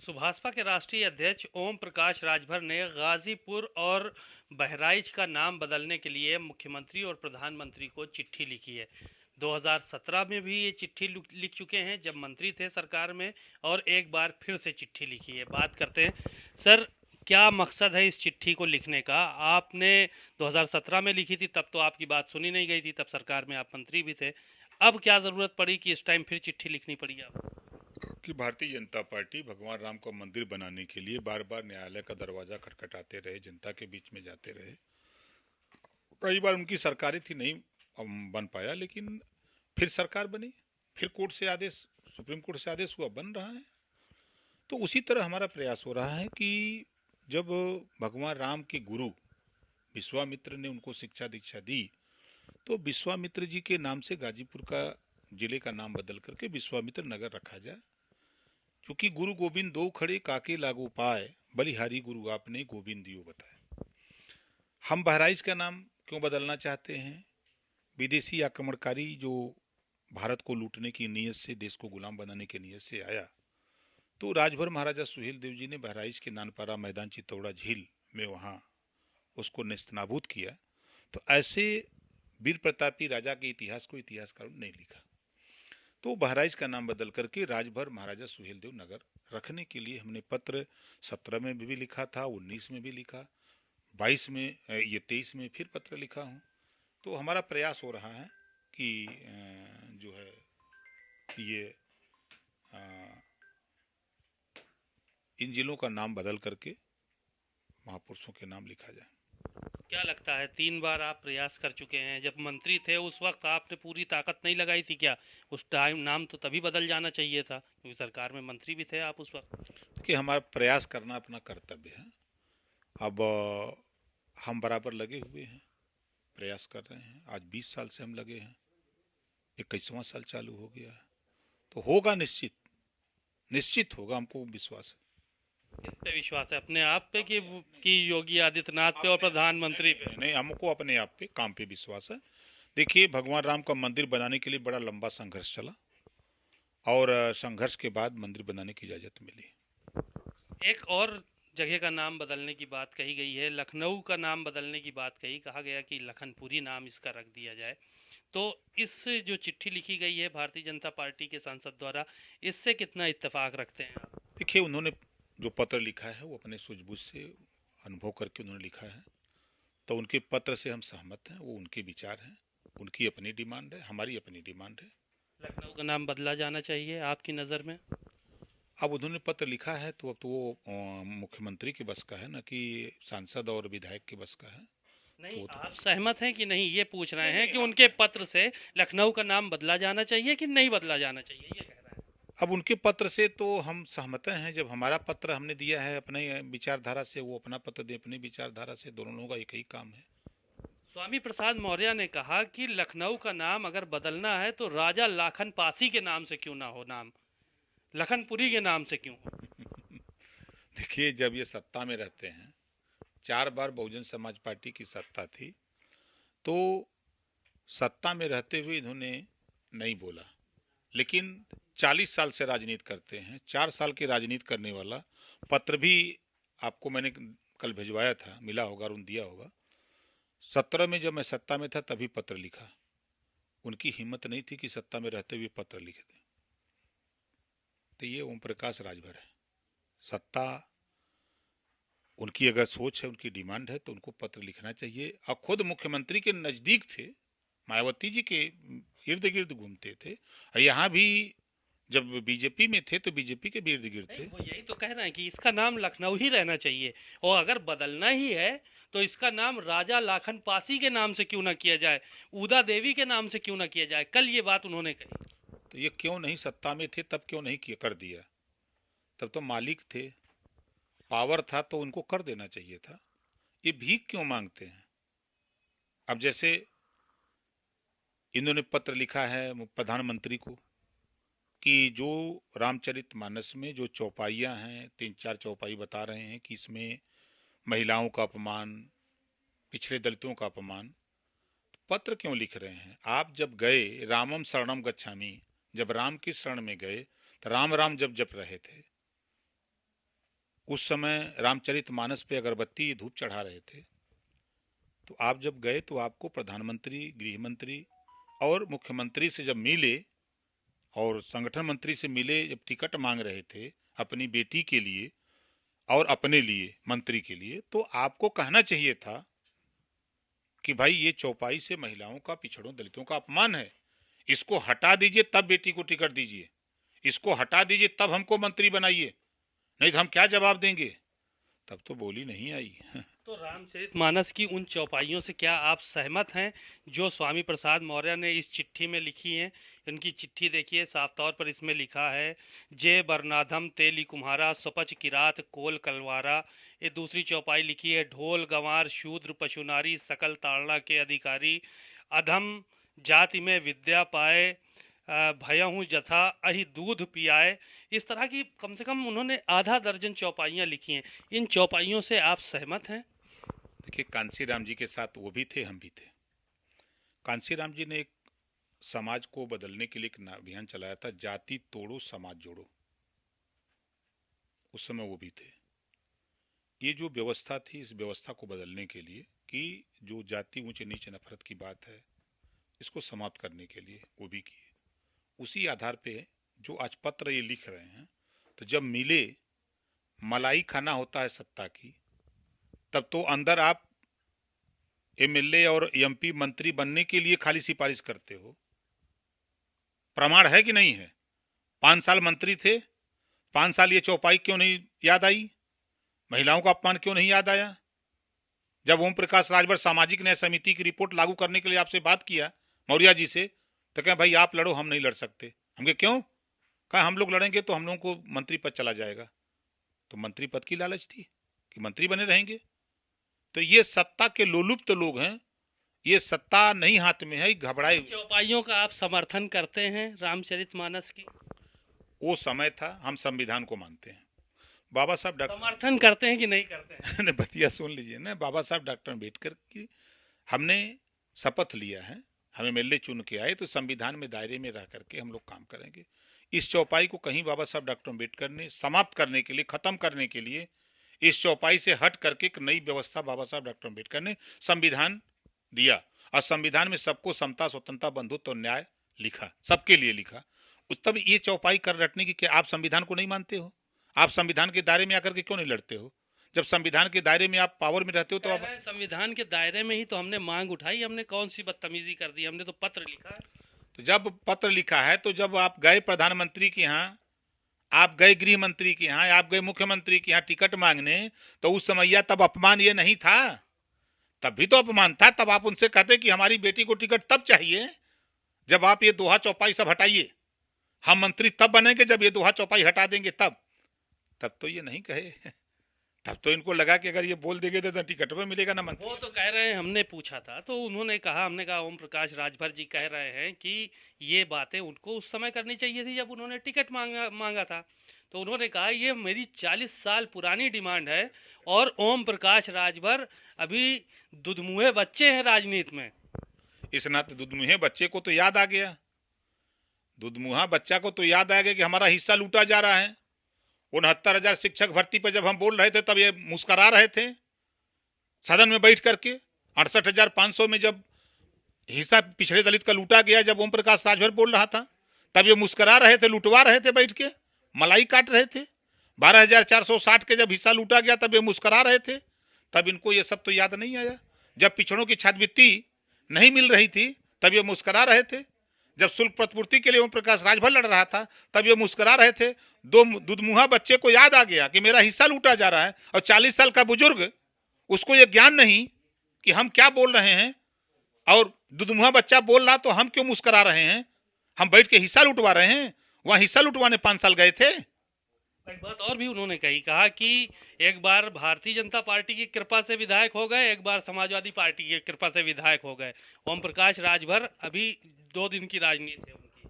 सुभाषपा के राष्ट्रीय अध्यक्ष ओम प्रकाश राजभर ने गाजीपुर और बहराइच का नाम बदलने के लिए मुख्यमंत्री और प्रधानमंत्री को चिट्ठी लिखी है। 2017 में भी ये चिट्ठी लिख चुके हैं जब मंत्री थे सरकार में, और एक बार फिर से चिट्ठी लिखी है। बात करते हैं सर, क्या मकसद है इस चिट्ठी को लिखने का? आपने 2017 में लिखी थी, तब तो आपकी बात सुनी नहीं गई थी, तब सरकार में आप मंत्री भी थे। अब क्या जरूरत पड़ी कि इस टाइम फिर चिट्ठी लिखनी पड़ी आपको? कि भारतीय जनता पार्टी भगवान राम का मंदिर बनाने के लिए बार बार न्यायालय का दरवाजा खटखटाते रहे, जनता के बीच में जाते रहे। कई बार उनकी सरकारें थी, नहीं बन पाया, लेकिन फिर सरकार बनी, फिर कोर्ट से आदेश, सुप्रीम कोर्ट से आदेश हुआ, बन रहा है। तो उसी तरह हमारा प्रयास हो रहा है कि जब भगवान राम के गुरु विश्वामित्र ने उनको शिक्षा दीक्षा दी, तो विश्वामित्र जी के नाम से गाजीपुर का जिले का नाम बदल करके विश्वामित्र नगर रखा जाए। क्योंकि गुरु गोविंद दो खड़े काके लागू पाए, बलिहारी गुरु आपने गोविंद दियो बताए। हम बहराइच का नाम क्यों बदलना चाहते हैं? विदेशी आक्रमणकारी जो भारत को लूटने की नीयत से, देश को गुलाम बनाने की नीयत से आया, तो राजभर महाराजा सुहेल देव जी ने बहराइच के नानपारा मैदान चित्तौड़ा झील में वहाँ उसको नेस्तनाबूद किया। तो ऐसे वीर प्रतापी राजा के इतिहास को इतिहासकारों ने नहीं लिखा। तो बहराइच का नाम बदल करके राजभर महाराजा सुहेलदेव नगर रखने के लिए हमने पत्र 17 में भी लिखा था, 19 में भी लिखा, 22 में, ये 23 में फिर पत्र लिखा हूँ। तो हमारा प्रयास हो रहा है कि जो है ये इन जिलों का नाम बदल करके महापुरुषों के नाम लिखा जाए। क्या लगता है, 3 बार आप प्रयास कर चुके हैं, जब मंत्री थे उस वक्त आपने पूरी ताकत नहीं लगाई थी क्या? उस टाइम नाम तो तभी बदल जाना चाहिए था, क्योंकि सरकार में मंत्री भी थे आप उस वक्त। कि हमारा प्रयास करना अपना कर्तव्य है। अब हम बराबर लगे हुए हैं, प्रयास कर रहे हैं। आज 20 साल से हम लगे हैं, 21वां साल चालू हो गया है, तो होगा, निश्चित निश्चित होगा, हमको विश्वास है। किस पे विश्वास है, अपने आप पे कि योगी आदित्यनाथ पे और प्रधानमंत्री पे? नहीं, हमको अपने आप पे, काम पे विश्वास है। देखिए, भगवान राम का मंदिर बनाने के लिए बड़ा लंबा संघर्ष चला, और संघर्ष के बाद मंदिर बनाने की इजाजत मिली। एक और जगह का नाम बदलने की बात कही गई है, लखनऊ का नाम बदलने की बात कहा गया कि लखनपुरी नाम इसका रख दिया जाए। तो इस जो चिट्ठी लिखी गई है भारतीय जनता पार्टी के सांसद द्वारा, इससे कितना इत्तेफाक रखते हैं आप? देखिए, उन्होंने जो पत्र लिखा है वो अपने सूझबूझ से, अनुभव करके उन्होंने लिखा है। तो उनके पत्र से हम सहमत हैं, वो उनके विचार हैं, उनकी अपनी डिमांड है, हमारी अपनी डिमांड है। लखनऊ का नाम बदला जाना चाहिए आपकी नज़र में? अब उन्होंने पत्र लिखा है, तो अब तो वो मुख्यमंत्री के बस का है ना, कि सांसद और विधायक के बस का है। नहीं, तो वो तो आप सहमत हैं कि नहीं, ये पूछ रहे नहीं, हैं नहीं, कि उनके पत्र से लखनऊ का नाम बदला जाना चाहिए कि नहीं बदला जाना चाहिए, ये कह रहा है। अब उनके पत्र से तो हम सहमत हैं। जब हमारा पत्र हमने दिया है अपने विचारधारा से, वो अपना पत्र दे अपनी विचारधारा से, दोनों लोगों का एक ही काम है। स्वामी प्रसाद मौर्य ने कहा कि लखनऊ का नाम अगर बदलना है तो राजा लाखन पासी के नाम से क्यों ना हो, नाम लखनपुरी के नाम से क्यों हो? देखिए, जब ये सत्ता में रहते हैं, 4 बार बहुजन समाज पार्टी की सत्ता थी, तो सत्ता में रहते हुए इन्होंने नहीं बोला, लेकिन 40 साल से राजनीति करते हैं, 4 साल की राजनीति करने वाला पत्र भी आपको मैंने कल भिजवाया था, मिला होगा और दिया होगा। 17 में जब मैं सत्ता में था तभी पत्र लिखा। उनकी हिम्मत नहीं थी कि सत्ता में रहते हुए पत्र लिख दें। तो ये ओम प्रकाश राजभर है। सत्ता उनकी अगर सोच है, उनकी डिमांड है, तो उनको पत्र लिखना चाहिए। और खुद मुख्यमंत्री के नजदीक थे, मायावती जी के इर्द गिर्द घूमते थे। और यहाँ भी जब बीजेपी में थे तो बीजेपी के भी इर्द गिर्द नहीं, थे। वो यही तो कह रहे हैं कि इसका नाम लखनऊ ही रहना चाहिए, और अगर बदलना ही है तो इसका नाम राजा लाखन पासी के नाम से क्यों ना किया जाए, उदा देवी के नाम से क्यों ना किया जाए। कल ये बात उन्होंने कही। तो ये क्यों नहीं, सत्ता में थे तब क्यों नहीं किया, कर दिया? तब तो मालिक थे, पावर था, तो उनको कर देना चाहिए था। ये भीख क्यों मांगते हैं? अब जैसे इन्होंने पत्र लिखा है प्रधानमंत्री को कि जो रामचरितमानस में जो चौपाइयाँ हैं, 3-4 चौपाई बता रहे हैं कि इसमें महिलाओं का अपमान, पिछड़े दलितों का अपमान, तो पत्र क्यों लिख रहे हैं? आप जब गए, रामम शरणम गच्छामि, जब राम की शरण में गए, तो राम राम जब जप रहे थे, उस समय रामचरितमानस पे अगरबत्ती धूप चढ़ा रहे थे। तो आप जब गए तो आपको प्रधानमंत्री, गृह मंत्री और मुख्यमंत्री से जब मिले और संगठन मंत्री से मिले, जब टिकट मांग रहे थे अपनी बेटी के लिए और अपने लिए, मंत्री के लिए, तो आपको कहना चाहिए था कि भाई ये चौपाई से महिलाओं का, पिछड़ों, दलितों का अपमान है, इसको हटा दीजिए तब बेटी को टिकट दीजिए, इसको हटा दीजिए तब हमको मंत्री बनाइए, नहीं तो हम क्या जवाब देंगे। तब तो बोली नहीं आई। तो रामचरितमानस की उन चौपाइयों से क्या आप सहमत हैं जो स्वामी प्रसाद मौर्य ने इस चिट्ठी में लिखी हैं? उनकी चिट्ठी देखिए, साफ तौर पर इसमें लिखा है, जे बरनाधम तेली कुम्हारा स्वपच किरात कोल कलवारा। ये दूसरी चौपाई लिखी है, ढोल गंवार शूद्र पशुनारी सकल ताड़ना के अधिकारी, अधम जाति में विद्या पाए भयहूँ जथा अहि दूध पियाए। इस तरह की कम से कम उन्होंने आधा दर्जन चौपाइयाँ लिखी हैं। इन चौपाइयों से आप सहमत हैं? देखिए, कांसीराम जी के साथ वो भी थे, हम भी थे। कांसीराम जी ने एक समाज को बदलने के लिए एक अभियान चलाया था, जाति तोड़ो समाज जोड़ो। उस समय वो भी थे। ये जो व्यवस्था थी, इस व्यवस्था को बदलने के लिए कि जो जाति ऊंचे नीचे नफरत की बात है, इसको समाप्त करने के लिए वो भी किए। उसी आधार पे जो आज पत्र ये लिख रहे हैं, तो जब मिले, मलाई खाना होता है सत्ता की, तब तो अंदर आप एमएलए और एमपी मंत्री बनने के लिए खाली सिफारिश करते हो। प्रमाण है कि नहीं है? 5 साल मंत्री थे, 5 साल ये चौपाई क्यों नहीं याद आई? महिलाओं का अपमान क्यों नहीं याद आया? जब ओम प्रकाश राजभर सामाजिक न्याय समिति की रिपोर्ट लागू करने के लिए आपसे बात किया मौर्य जी से, तो कहें भाई आप लड़ो, हम नहीं लड़ सकते। हम कहे क्यों? कहा हम लोग लड़ेंगे तो हम लोगों को मंत्री पद चला जाएगा। तो मंत्री पद की लालच थी कि मंत्री बने रहेंगे। तो ये सत्ता के लोलुप्त लोग हैं, ये सत्ता नहीं हाथ में है, घबराए। चौपाइयों का आप समर्थन करते हैं रामचरितमानस की? वो समय था, हम संविधान को मानते हैं। बाबा साहब समर्थन करते हैं कि नहीं करते हैं? ने बतिया सुन लीजिए ना, बाबा साहब डॉक्टर अम्बेडकर की हमने शपथ लिया है, हमें एमएलए चुन के आए तो संविधान में दायरे में रह करके हम लोग काम करेंगे। इस चौपाई को कहीं बाबा साहब डॉक्टर अम्बेडकर ने समाप्त करने के लिए, खत्म करने के लिए, इस चौपाई से हट करके एक नई व्यवस्था बाबा साहब डॉक्टर अम्बेडकर ने संविधान दिया। और संविधान में सबको समता, स्वतंत्रता, बंधुत्व और न्याय लिखा, सबके लिए लिखा। तब ये चौपाई कर रटने की क्या आप संविधान को नहीं मानते हो? आप संविधान के दायरे में आकर के क्यों नहीं लड़ते हो? जब संविधान के दायरे में आप पावर में रहते हो तो आप संविधान के दायरे में ही तो हमने मांग उठाई, हमने कौन सी बदतमीजी कर दी? हमने तो पत्र लिखा है। तो जब पत्र लिखा है, तो जब आप गए प्रधानमंत्री के यहाँ, आप गए गृह मंत्री के यहाँ, आप गए मुख्यमंत्री के यहाँ टिकट मांगने, तो उस समय तब अपमान ये नहीं था? तब भी तो अपमान था। तब आप उनसे कहते कि हमारी बेटी को टिकट तब चाहिए जब आप ये दोहा चौपाई सब हटाइए, हम मंत्री तब बनेंगे जब ये दोहा चौपाई हटा देंगे। तब तो ये नहीं कहे। तब तो इनको लगा कि अगर ये बोल देंगे तो टिकट पे मिलेगा ना मंत्री। वो तो कह रहे हैं, हमने पूछा था तो उन्होंने कहा, हमने कहा ओम प्रकाश राजभर जी कह रहे हैं कि ये बातें उनको उस समय करनी चाहिए थी जब उन्होंने टिकट मांगा था। तो उन्होंने कहा ये मेरी 40 साल पुरानी डिमांड है और ओम प्रकाश राजभर अभी दुधमुहे बच्चे हैं राजनीति में। इस नाते दुधमुहे बच्चे को तो याद आ गया, दुधमुहा बच्चा को तो याद आ गया कि हमारा हिस्सा लूटा जा रहा है। 69,000 शिक्षक भर्ती पर जब हम बोल रहे थे तब ये मुस्करा रहे थे सदन में बैठ करके। 68,500 में जब हिस्सा पिछड़े दलित का लूटा गया, जब ओम प्रकाश राजभर बोल रहा था तब ये मुस्करा रहे थे, लुटवा रहे थे, बैठ के मलाई काट रहे थे। 12,460 के जब हिस्सा लूटा गया तब ये मुस्करा रहे थे। तब इनको ये सब तो याद नहीं आया। जब पिछड़ों की छात्रवृत्ति नहीं मिल रही थी तब ये मुस्करा रहे थे। जब शुल्क प्रतिपूर्ति के लिए ओम प्रकाश राजभर लड़ रहा था तब ये मुस्करा रहे थे। दो दुधमुहा बच्चे को याद आ गया कि मेरा हिस्सा लूटा जा रहा है, और 40 साल का बुजुर्ग, उसको ये ज्ञान नहीं कि हम क्या बोल रहे हैं, और दुधमुहा बच्चा बोल रहा तो हम क्यों मुस्करा रहे हैं? हम बैठ के हिस्सा लुटवा रहे हैं, वहां हिस्सा लुटवाने 5 साल गए थे। एक बात और भी उन्होंने कहा कि एक बार भारतीय जनता पार्टी की कृपा से विधायक हो गए, एक बार समाजवादी पार्टी की कृपा से विधायक हो गए। ओम प्रकाश राजभर अभी 2 दिन की राजनीति है उनकी।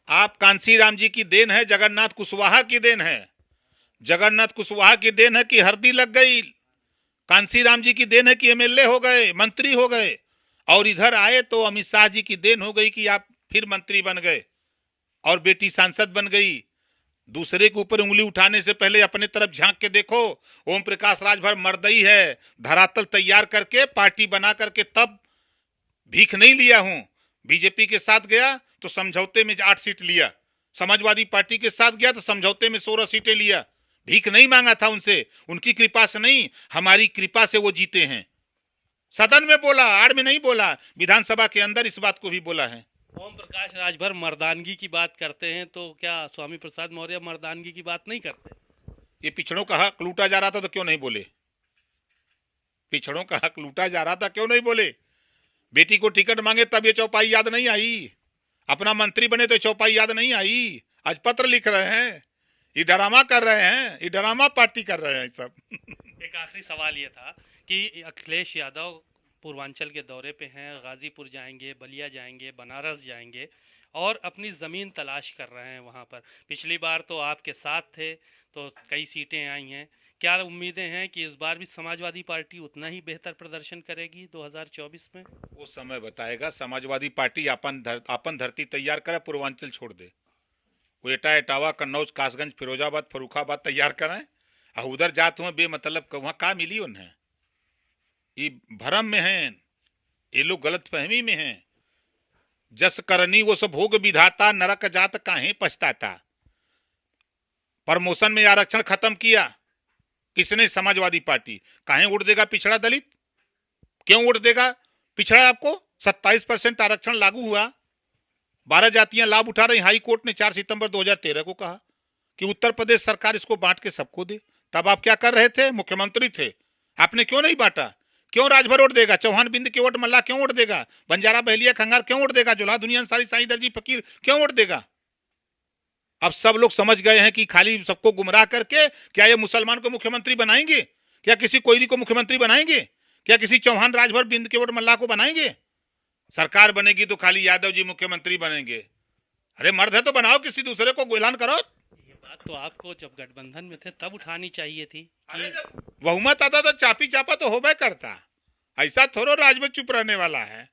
आप कांसीराम जी की देन है, जगन्नाथ कुशवाहा की देन है। जगन्नाथ कुशवाहा की देन है कि हरदी लग गई, कांसीराम जी की देन है कि एमएलए हो गए, मंत्री हो गए, और इधर आए तो अमित शाह जी की देन हो गई कि आप फिर मंत्री बन गए और बेटी सांसद बन गई। दूसरे के ऊपर उंगली उठाने से पहले अपने तरफ झांक के देखो। ओम प्रकाश राजभर मर्दई है, धरातल तैयार करके पार्टी बना करके तब भीख नहीं लिया हूं। बीजेपी के साथ गया तो समझौते में 8 सीट लिया, समाजवादी पार्टी के साथ गया तो समझौते में 16 सीटें लिया। भीख नहीं मांगा था उनसे, उनकी कृपा से नहीं, हमारी कृपा से वो जीते हैं। सदन में बोला, आड़ में नहीं बोला, विधानसभा के अंदर इस बात को भी बोला है। ओम प्रकाश राजभर मर्दानगी की बात करते हैं, तो क्या स्वामी प्रसाद मौर्य मर्दानगी की बात नहीं करते? ये पिछड़ों का हक लूटा जा रहा था तो क्यों नहीं बोले? पिछड़ों का हक लूटा जा रहा था, क्यों नहीं बोले? बेटी को टिकट मांगे तब ये चौपाई याद नहीं आई, अपना मंत्री बने तो चौपाई याद नहीं आई। आज पत्र लिख रहे हैं, ये ड्रामा कर रहे हैं, ये ड्रामा पार्टी कर रहे हैं सब। एक आखिरी सवाल ये था कि अखिलेश यादव पूर्वांचल के दौरे पे हैं, गाजीपुर जाएंगे, बलिया जाएंगे, बनारस जाएंगे और अपनी ज़मीन तलाश कर रहे हैं वहाँ पर। पिछली बार तो आपके साथ थे तो कई सीटें आई हैं। क्या उम्मीदें हैं कि इस बार भी समाजवादी पार्टी उतना ही बेहतर प्रदर्शन करेगी 2024 में? वो समय बताएगा। समाजवादी पार्टी आपन धरती तैयार करे, पूर्वांचल छोड़ दे। वो एटा इटावा कन्नौज कासगंज फिरोजाबाद फरुखाबाद तैयार करें, और उधर जात हुए बेमतलब वहां का मिली उन्हें। ये भरम में हैं, ये लोग गलत फहमी में हैं। जस करनी वो सब भोग विधाता, नरक जात काहे पछताता। प्रमोशन में आरक्षण खत्म किया किसने? समाजवादी पार्टी। काहे वोट देगा पिछड़ा दलित? क्यों वोट देगा पिछड़ा? आपको 27% आरक्षण लागू हुआ, 12 जातियां लाभ उठा रही। हाई कोर्ट ने 4 सितंबर 2013 को कहा कि उत्तर प्रदेश सरकार इसको बांट के सबको दे। तब आप क्या कर रहे थे? मुख्यमंत्री थे, आपने क्यों नहीं बांटा? क्यों राजभर वोट देगा? चौहान बिंद के वोट मल्ला क्यों वोट देगा? बंजारा बहलिया खंगार क्यों वोट देगा? जुल्हा दुनिया अंसारी साईं दर्जी फकीर क्यों वोट देगा? अब सब लोग समझ गए हैं कि खाली सबको गुमराह करके क्या ये मुसलमान को मुख्यमंत्री बनाएंगे? क्या किसी कोयरी को मुख्यमंत्री बनाएंगे? क्या किसी चौहान राजभर बिंद के वोट मल्ला को बनाएंगे? सरकार बनेगी तो खाली यादव जी मुख्यमंत्री बनेंगे। अरे मर्द है तो बनाओ, किसी दूसरे को ऐलान करो। ये बात तो आपको जब गठबंधन में थे तब उठानी चाहिए थी कि बहुमत आता तो चापी चापा तो होबे करता। ऐसा थोड़ा राजभर चुप रहने वाला है।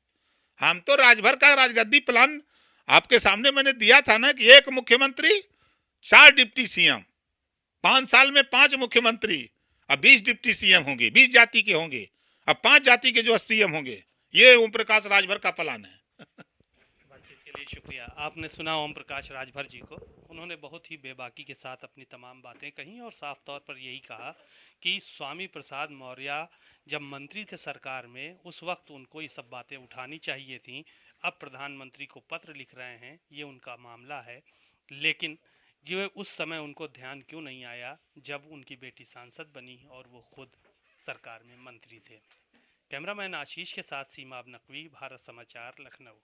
हम तो राजभर का राजगद्दी प्लान आपके सामने मैंने दिया था ना, कि 1 मुख्यमंत्री 4 डिप्टी सीएम, 5 साल में 5 मुख्यमंत्री, अब 20 डिप्टी सीएम होंगे, 20 जाति के होंगे, अब 5 जाति के जो सीएम होंगे। ये ओम प्रकाश राजभर का प्लान है। बातचीत के लिए शुक्रिया। आपने सुना ओम प्रकाश राजभर जी को। उन्होंने बहुत ही बेबाकी के साथ अपनी तमाम बातें कही और साफ तौर पर यही कहा कि स्वामी प्रसाद मौर्य जब मंत्री थे सरकार में, उस वक्त उनको ये सब बातें उठानी चाहिए थी। अब प्रधानमंत्री को पत्र लिख रहे हैं, ये उनका मामला है, लेकिन जो उस समय उनको ध्यान क्यों नहीं आया जब उनकी बेटी सांसद बनी और वो खुद सरकार में मंत्री थे। कैमरामैन आशीष के साथ सीमा अब नकवी, भारत समाचार, लखनऊ।